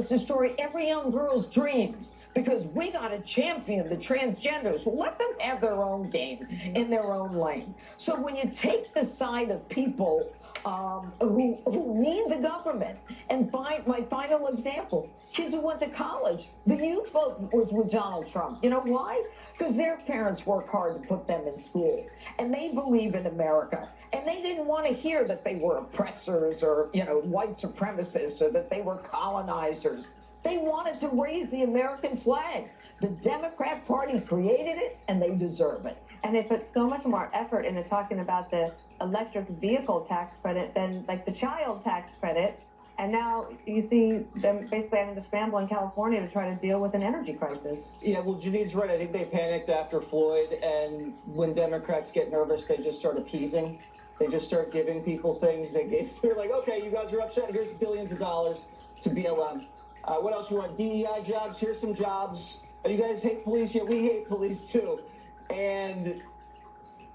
was destroy every young girl's dreams because we got to champion the transgenders. Well, let them have their own game in their own lane. So when you take the side of people who need the government, and my final example, kids who went to college, the youth vote was with Donald Trump. You know why? Because their parents work hard to put them in school, and they believe in America, and they didn't want to hear that they were oppressors or, white supremacists or that they were colonizers. They wanted to raise the American flag. The Democrat Party created it, and they deserve it. And they put so much more effort into talking about the electric vehicle tax credit than like the child tax credit. And now you see them basically having to scramble in California to try to deal with an energy crisis. Yeah, well, Janine's right. I think they panicked after Floyd, and when Democrats get nervous, they just start appeasing. They just start giving people things. They're like, okay, you guys are upset. Here's billions of dollars to BLM. What else you want? DEI jobs? Here's some jobs. You guys hate police? Yeah, we hate police too. And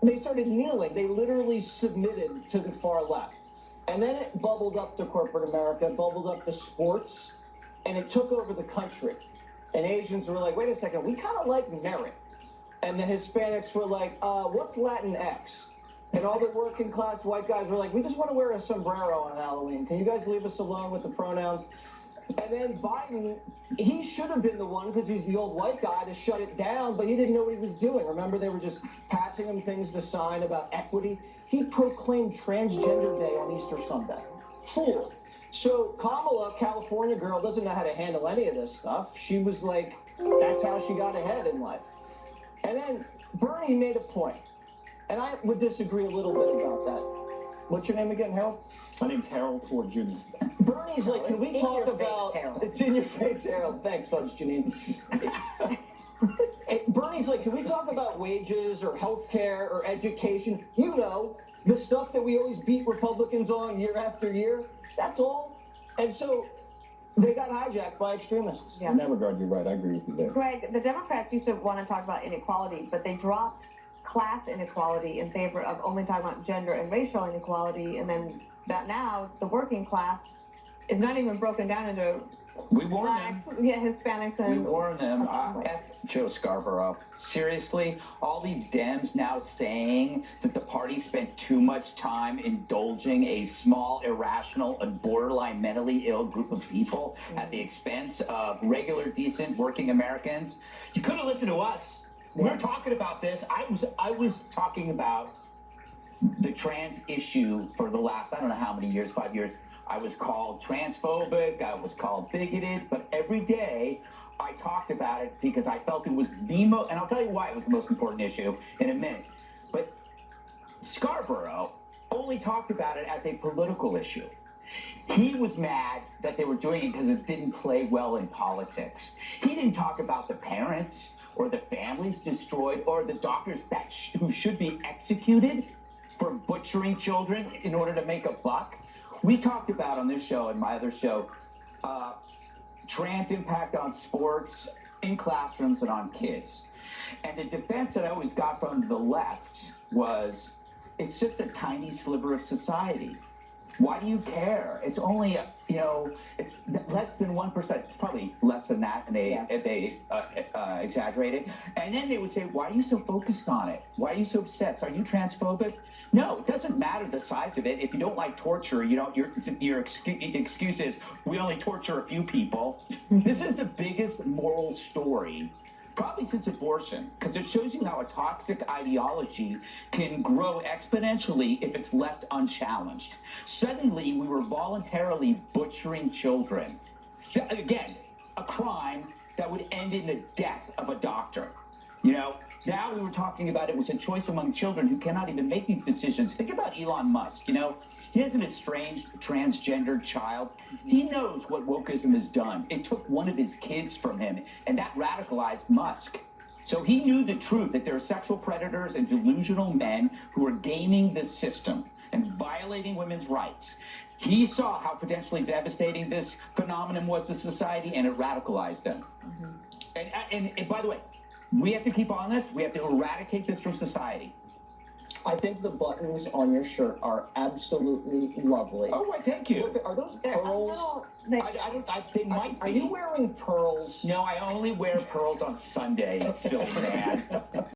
they started kneeling. They literally submitted to the far left. And then it bubbled up to corporate America, bubbled up to sports, and it took over the country. And Asians were like, wait a second, we kind of like merit. And the Hispanics were like, what's Latinx? And all the working class white guys were like, we just want to wear a sombrero on Halloween. Can you guys leave us alone with the pronouns? And then Biden, he should have been the one, because he's the old white guy, to shut it down, but he didn't know what he was doing. Remember, they were just passing him things to sign about equity. He proclaimed Transgender Day on Easter Sunday. Fool. So Kamala, California girl, doesn't know how to handle any of this stuff. She was like, that's how she got ahead in life. And then Bernie made a point, and I would disagree a little bit about that. What's your name again, Harold? My name's Harold Ford Jr. Bernie's like, can we talk about... It's in your face, Harold. Thanks, folks, Janine. Bernie's like, can we talk about wages or health care or education? You know, the stuff that we always beat Republicans on year after year. That's all. And so they got hijacked by extremists. Yeah. In that regard, you're right. I agree with you there. Greg, the Democrats used to want to talk about inequality, but they dropped class inequality in favor of only talking about gender and racial inequality, and then that now the working class is not even broken down into we warn blacks, them. yeah, Hispanics, and we warn them. F Joe Scarborough. Seriously, all these Dems now saying that the party spent too much time indulging a small, irrational, and borderline mentally ill group of people at the expense of regular, decent, working Americans. You could have listened to us. We were talking about this. I was talking about the trans issue for the last, I don't know how many years, 5 years. I was called transphobic, I was called bigoted, but every day I talked about it because I felt it was the most, and I'll tell you why it was the most important issue in a minute. But Scarborough only talked about it as a political issue. He was mad that they were doing it because it didn't play well in politics. He didn't talk about the parents or the families destroyed or the doctors who should be executed for butchering children in order to make a buck. We talked about on this show and my other show, trans impact on sports, in classrooms, and on kids. And the defense that I always got from the left was, it's just a tiny sliver of society. Why do you care? It's only, it's less than 1%. It's probably less than that, and they exaggerate it. And then they would say, why are you so focused on it? Why are you so obsessed? Are you transphobic? No, it doesn't matter the size of it. If you don't like torture, your excuse is, we only torture a few people. This is the biggest moral story probably since abortion, because it shows you how a toxic ideology can grow exponentially if it's left unchallenged. Suddenly, we were voluntarily butchering children. Again, a crime that would end in the death of a doctor. Now we were talking about it was a choice among children who cannot even make these decisions. Think about Elon Musk, he has an estranged transgendered child. He knows what wokeism has done. It took one of his kids from him, and that radicalized Musk. So he knew the truth, that there are sexual predators and delusional men who are gaming the system and violating women's rights. He saw how potentially devastating this phenomenon was to society, and it radicalized him. And by the way, we have to keep on this. We have to eradicate this from society. I think the buttons on your shirt are absolutely lovely. Oh, why, thank you. Are those They're a pearls? little. They might Are be. you wearing pearls? No, I only wear pearls on Sunday, silly man.